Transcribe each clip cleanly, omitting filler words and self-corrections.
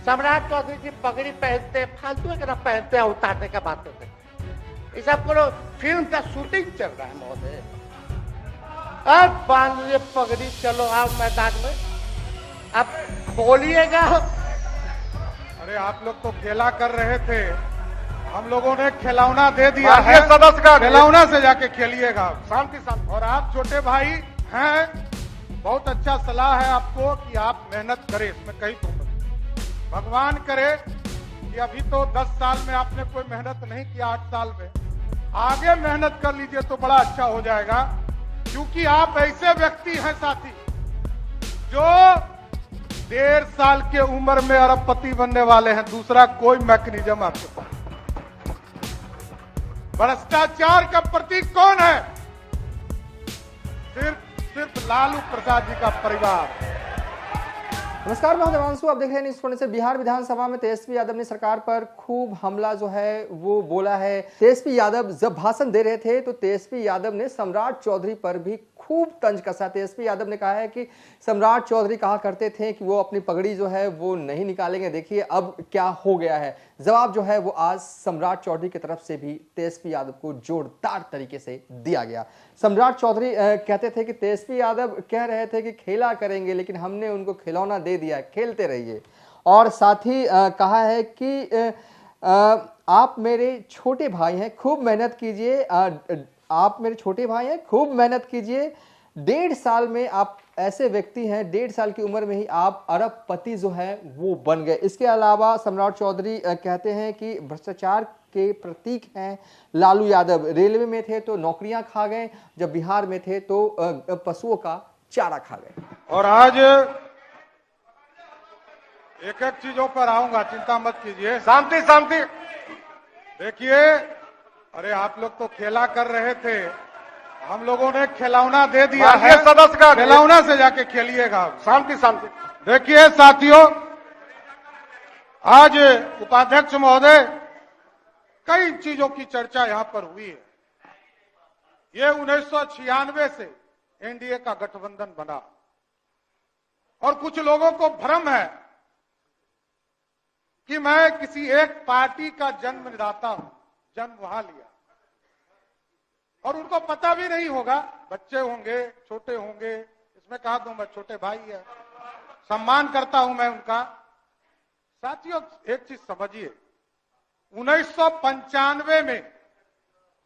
सम्राट चौधरी जी पगड़ी पहनते, फालतू की ना पहनते हैं, उतारने का बात होते। ये सब करो, फिल्म का शूटिंग चल रहा है महोदय। अब बांध लीजिए पगड़ी, चलो आओ मैदान में, अब खोलिएगा। अरे आप लोग तो खेला कर रहे थे, हम लोगों ने खिलौना दे दिया है। सदस्य का खिलौना से जाके खेलिएगा। शांति शांति। और आप छोटे भाई हैं, बहुत अच्छा सलाह है आपको कि आप मेहनत करें, इसमें कहीं तुम भगवान करे कि अभी तो 10 साल में आपने कोई मेहनत नहीं किया, 8 साल में आगे मेहनत कर लीजिए तो बड़ा अच्छा हो जाएगा। क्योंकि आप ऐसे व्यक्ति हैं साथी जो 1.5 साल के उम्र में अरबपति बनने वाले हैं। दूसरा कोई मैकेनिज्म आपके पास। भ्रष्टाचार का प्रतीक कौन है? सिर्फ लालू प्रसाद जी का परिवार। नमस्कार, मैं देवांशु, आप देख रहे हैं न्यूज़ 24 से। बिहार विधानसभा में तेजस्वी यादव ने सरकार पर खूब हमला जो है वो बोला है। तेजस्वी यादव जब भाषण दे रहे थे तो तेजस्वी यादव ने सम्राट चौधरी पर भी खूब तंज कसा। तेजस्वी यादव ने कहा है कि सम्राट चौधरी कहा करते थे कि वो अपनी पगड़ी जो है वो नहीं निकालेंगे, देखिए अब क्या हो गया है। जवाब जो है वो आज सम्राट चौधरी की तरफ से भी तेजस्वी यादव को जोरदार तरीके से दिया गया। सम्राट चौधरी कहते थे कि तेजस्वी यादव कह रहे थे कि खेला करेंगे, लेकिन हमने उनको खिलौना दे दिया, खेलते रहिए। और साथ ही कहा है कि आप मेरे छोटे भाई हैं, खूब मेहनत कीजिए। आप मेरे छोटे भाई हैं, खूब मेहनत कीजिए। 1.5 साल में आप ऐसे व्यक्ति हैं, 1.5 साल की उम्र में ही आप अरबपति जो है वो बन गए। इसके अलावा सम्राट चौधरी कहते हैं कि भ्रष्टाचार के प्रतीक हैं लालू यादव। रेलवे में थे तो नौकरियां खा गए, जब बिहार में थे तो पशुओं का चारा खा गए। और आज एक एक चीजों पर आऊंगा, चिंता मत कीजिए। शांति शांति। देखिए, अरे आप लोग तो खेला कर रहे थे, हम लोगों ने खिलौना दे दिया है। सदस्य का खिलौना से जाके खेलिएगा। शांति शांति। देखिए साथियों, आज उपाध्यक्ष महोदय, कई चीजों की चर्चा यहां पर हुई है। ये 1996 से एनडीए का गठबंधन बना और कुछ लोगों को भ्रम है कि मैं किसी एक पार्टी का जन्मदाता हूं, जन्म वहां लिया, और उनको पता भी नहीं होगा। बच्चे होंगे, छोटे होंगे, इसमें कहा दूं मैं, छोटे भाई है, सम्मान करता हूं मैं उनका। साथियों एक चीज समझिए, 1995 में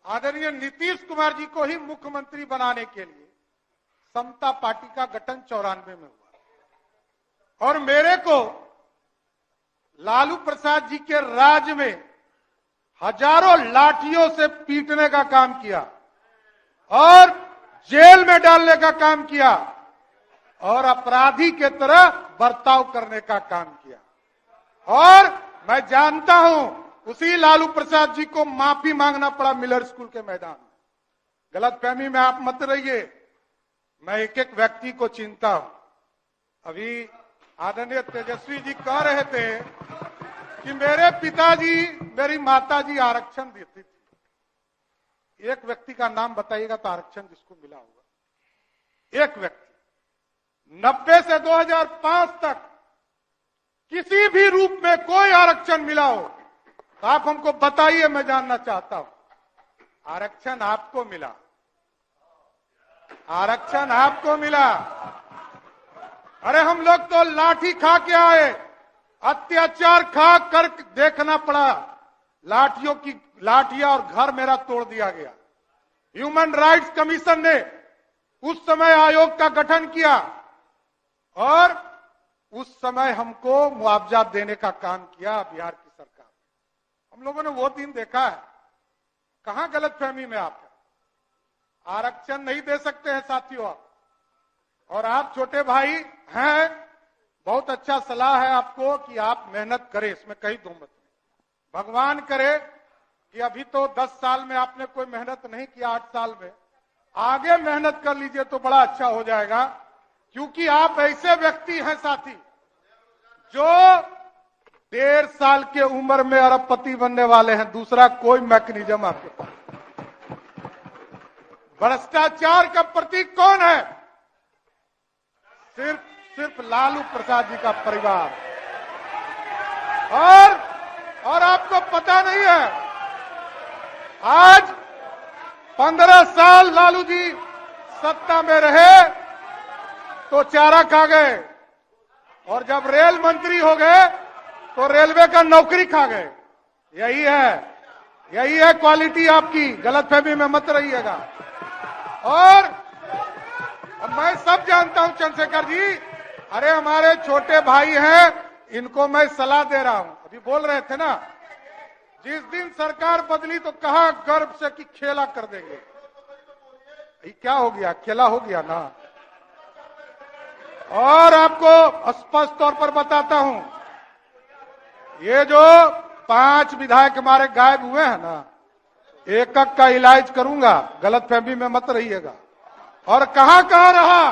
आदरणीय नीतीश कुमार जी को ही मुख्यमंत्री बनाने के लिए समता पार्टी का गठन 94 में हुआ, और मेरे को लालू प्रसाद जी के राज में हजारों लाठियों से पीटने का काम किया और जेल में डालने का काम किया और अपराधी के तरह बर्ताव करने का काम किया। और मैं जानता हूं उसी लालू प्रसाद जी को माफी मांगना पड़ा मिलर स्कूल के मैदान में। गलतफहमी में आप मत रहिए, मैं एक एक व्यक्ति को चिंता हूं। अभी आदरणीय तेजस्वी जी कह रहे थे कि मेरे पिताजी, मेरी माताजी आरक्षण देती थी। एक व्यक्ति का नाम बताइएगा तो आरक्षण जिसको मिला होगा, एक व्यक्ति। 90 से 2005 तक किसी भी रूप में कोई आरक्षण मिला हो तो आप हमको बताइए, मैं जानना चाहता हूं। आरक्षण आपको मिला, आरक्षण आपको मिला। अरे हम लोग तो लाठी खा के आए, अत्याचार खा कर देखना पड़ा, लाठियां और घर मेरा तोड़ दिया गया। ह्यूमन राइट्स कमीशन ने उस समय आयोग का गठन किया और उस समय हमको मुआवजा देने का काम किया बिहार की सरकार। हम लोगों ने वो दिन देखा है। कहां गलतफहमी में आप हैं? आरक्षण नहीं दे सकते हैं साथियों आप। और आप छोटे भाई हैं, बहुत अच्छा सलाह है आपको कि आप मेहनत करें, इसमें कहीं दो मत नहीं। भगवान करे कि अभी तो 10 साल में आपने कोई मेहनत नहीं किया, 8 साल में आगे मेहनत कर लीजिए तो बड़ा अच्छा हो जाएगा। क्योंकि आप ऐसे व्यक्ति हैं साथी जो 1.5 साल के उम्र में अरबपति बनने वाले हैं। दूसरा कोई मैकेनिज्म आपके पास। भ्रष्टाचार का प्रतीक कौन है? सिर्फ लालू प्रसाद जी का परिवार। और आपको पता नहीं है, आज 15 साल लालू जी सत्ता में रहे तो चारा खा गए, और जब रेल मंत्री हो गए तो रेलवे का नौकरी खा गए। यही है क्वालिटी आपकी, गलतफहमी में मत रहिएगा। और मैं सब जानता हूं चंद्रशेखर जी, अरे हमारे छोटे भाई हैं, इनको मैं सलाह दे रहा हूं। अभी बोल रहे थे ना, जिस दिन सरकार बदली तो कहा गर्व से कि खेला कर देंगे। ये क्या हो गया? खेला हो गया ना। और आपको स्पष्ट तौर पर बताता हूं, ये जो 5 विधायक हमारे गायब हुए हैं ना, एक एक का इलाज करूंगा, गलतफहमी में मत रहिएगा। और कहां रहा,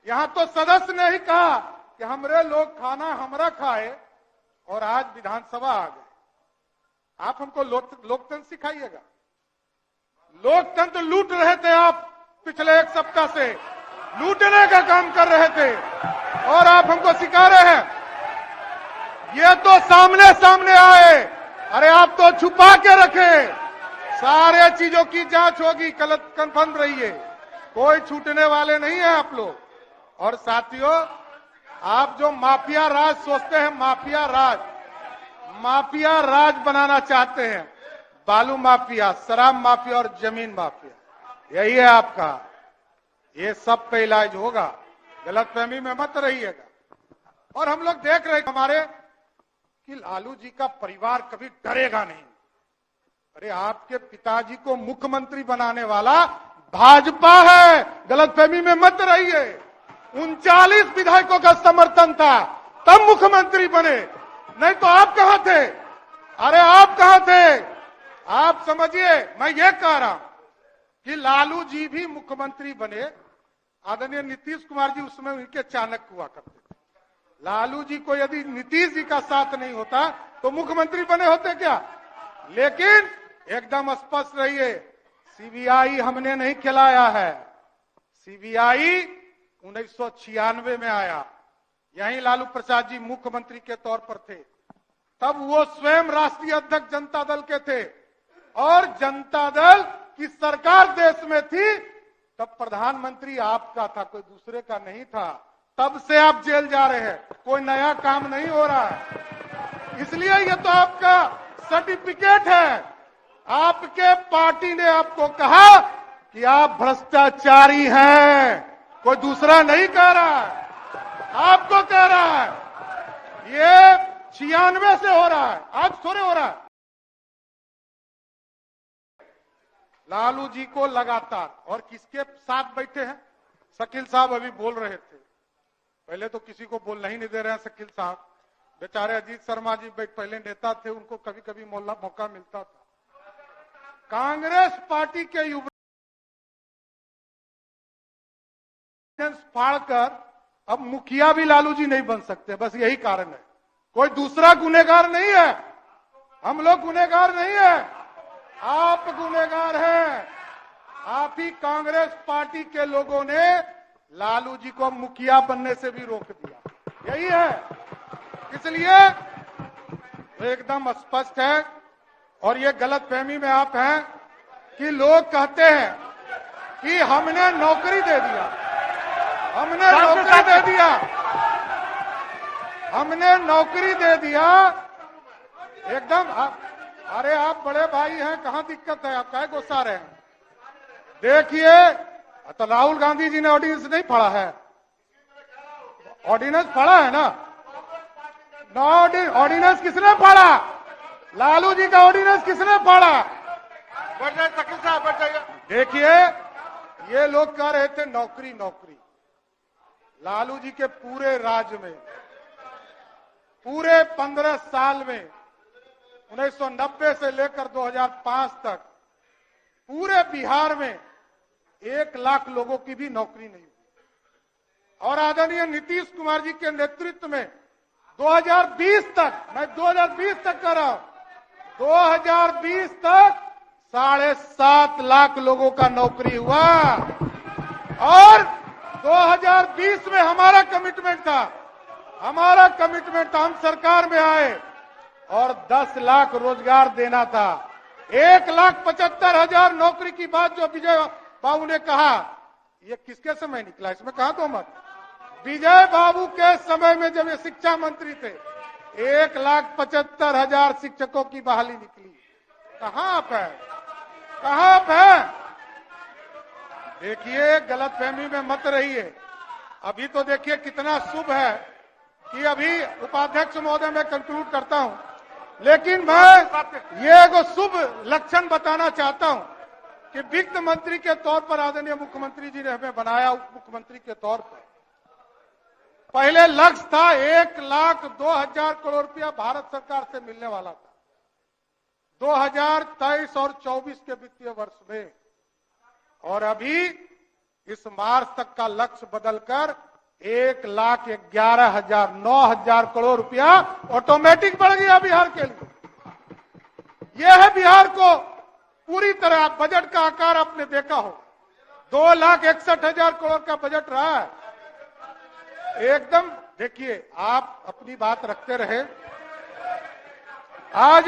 यहां तो सदस्य ने ही कहा कि हमरे लोग खाना हमरा खाए, और आज विधानसभा आ गए। आप हमको लोकतंत्र सिखाइएगा। लोकतंत्र लूट रहे थे आप, पिछले 1 सप्ताह से लूटने का काम कर रहे थे, और आप हमको सिखा रहे हैं। ये तो सामने सामने आए, अरे आप तो छुपा के रखे। सारे चीजों की जांच होगी, कंफर्म रहिए, कोई छूटने वाले नहीं है आप लोग। और साथियों, आप जो माफिया राज सोचते हैं, माफिया राज बनाना चाहते हैं, बालू माफिया, शराब माफिया और जमीन माफिया, यही है आपका। ये सब पे इलाज होगा, गलतफहमी में मत रहिएगा। और हम लोग देख रहे हमारे कि लालू जी का परिवार कभी डरेगा नहीं। अरे आपके पिताजी को मुख्यमंत्री बनाने वाला भाजपा है, गलतफहमी में मत रहिए। 39 विधायकों का समर्थन था, तब मुख्यमंत्री बने, नहीं तो आप कहां थे? अरे आप कहां थे? आप समझिए, मैं ये कह रहा हूं कि लालू जी भी मुख्यमंत्री बने। आदरणीय नीतीश कुमार जी उस समय उनके चाणक्य हुआ करते थे। लालू जी को यदि नीतीश जी का साथ नहीं होता तो मुख्यमंत्री बने होते क्या? लेकिन एकदम स्पष्ट रहिए, सीबीआई हमने नहीं खिलाया है। सीबीआई 1996 में आया, यहीं लालू प्रसाद जी मुख्यमंत्री के तौर पर थे। तब वो स्वयं राष्ट्रीय अध्यक्ष जनता दल के थे, और जनता दल की सरकार देश में थी, तब प्रधानमंत्री आपका था, कोई दूसरे का नहीं था। तब से आप जेल जा रहे हैं, कोई नया काम नहीं हो रहा है। इसलिए ये तो आपका सर्टिफिकेट है। आपके पार्टी ने आपको कहा कि आप भ्रष्टाचारी हैं, कोई दूसरा नहीं कह रहा है, आपको कह रहा है। ये 96 से हो रहा है, आज थोड़े हो रहा है। लालू जी को लगातार, और किसके साथ बैठे हैं? शकील साहब अभी बोल रहे थे, पहले तो किसी को बोलना ही नहीं दे रहे हैं शकील साहब, बेचारे अजीत शर्मा जी पहले नेता थे, उनको कभी कभी मौका मिलता था। कांग्रेस पार्टी के युवा फाड़कर अब मुखिया भी लालू जी नहीं बन सकते, बस यही कारण है। कोई दूसरा गुनहगार नहीं है, हम लोग गुनहगार नहीं है, आप गुनहगार हैं। आप ही कांग्रेस पार्टी के लोगों ने लालू जी को मुखिया बनने से भी रोक दिया, यही है। इसलिए एकदम स्पष्ट है, और ये गलतफहमी में आप हैं कि लोग कहते हैं कि हमने नौकरी दे दिया, हमने नौकरी दे दिया, एकदम। अरे आप बड़े भाई हैं, कहां दिक्कत है? आप काहे गुस्सा रहे हैं? देखिए, तो राहुल गांधी जी ने ऑर्डिनेंस नहीं पढ़ा है, ऑर्डिनेंस पढ़ा है ना? ऑर्डिनेंस किसने पढ़ा? लालू जी का ऑर्डिनेंस किसने पढ़ा? देखिए, ये लोग कह रहे थे नौकरी नौकरी। लालू जी के पूरे राज्य में, पूरे 15 साल में, 1990 से लेकर 2005 तक पूरे बिहार में 1 लाख लोगों की भी नौकरी नहीं हुई। और आदरणीय नीतीश कुमार जी के नेतृत्व में 2020 तक, मैं 2020 तक कर रहा हूं, 2020 तक 7.5 लाख लोगों का नौकरी हुआ। और 2020 में हमारा कमिटमेंट था, हम सरकार में आए और 10 लाख रोजगार देना था। 1,75,000 नौकरी की बात जो विजय बाबू ने कहा, ये किसके समय निकला? इसमें कहा तो मत। विजय बाबू के समय में जब ये शिक्षा मंत्री थे, 1,75,000 शिक्षकों की बहाली निकली। कहां आप है? कहां आप है? देखिए, गलतफहमी में मत रहिए। अभी तो देखिए कितना शुभ है कि अभी उपाध्यक्ष महोदय मैं कंक्लूड करता हूं, लेकिन मैं ये एगो शुभ लक्षण बताना चाहता हूं कि वित्त मंत्री के तौर पर आदरणीय मुख्यमंत्री जी ने हमें बनाया। उप मुख्यमंत्री के तौर पर पहले लक्ष्य था 1,02,000 करोड़ रुपया भारत सरकार से मिलने वाला था 2023 और 24 के वित्तीय वर्ष में, और अभी इस मार्च तक का लक्ष्य बदलकर 1,11,000 9,000 करोड़ रुपया ऑटोमेटिक बढ़ गया बिहार के लिए। यह है बिहार को पूरी तरह, बजट का आकार आपने देखा हो, 2,61,000 करोड़ का बजट रहा है। एकदम देखिए, आप अपनी बात रखते रहे। आज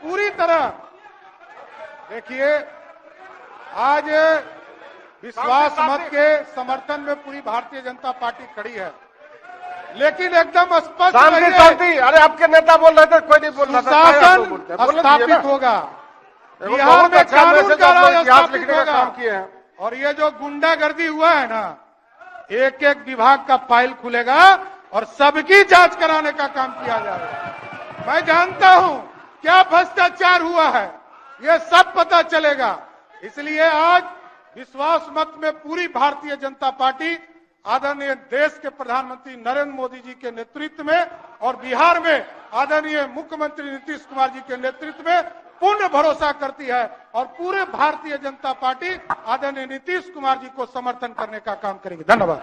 पूरी तरह देखिए, आज विश्वास मत के समर्थन में पूरी भारतीय जनता पार्टी खड़ी है, लेकिन एकदम स्पष्ट शांति। अरे आपके नेता बोल रहे थे, कोई नहीं बोल रहा था। शासन स्थापित होगा, बिहार में कानून का राज स्थापित होगा, और ये जो गुंडागर्दी हुआ है ना, एक एक विभाग का फाइल खुलेगा और सबकी जांच कराने का काम किया जाएगा। मैं जानता हूं क्या भ्रष्टाचार हुआ है, ये सब पता चलेगा। इसलिए आज विश्वास मत में पूरी भारतीय जनता पार्टी आदरणीय देश के प्रधानमंत्री नरेंद्र मोदी जी के नेतृत्व में और बिहार में आदरणीय मुख्यमंत्री नीतीश कुमार जी के नेतृत्व में पूर्ण भरोसा करती है, और पूरे भारतीय जनता पार्टी आदरणीय नीतीश कुमार जी को समर्थन करने का काम करेगी। धन्यवाद।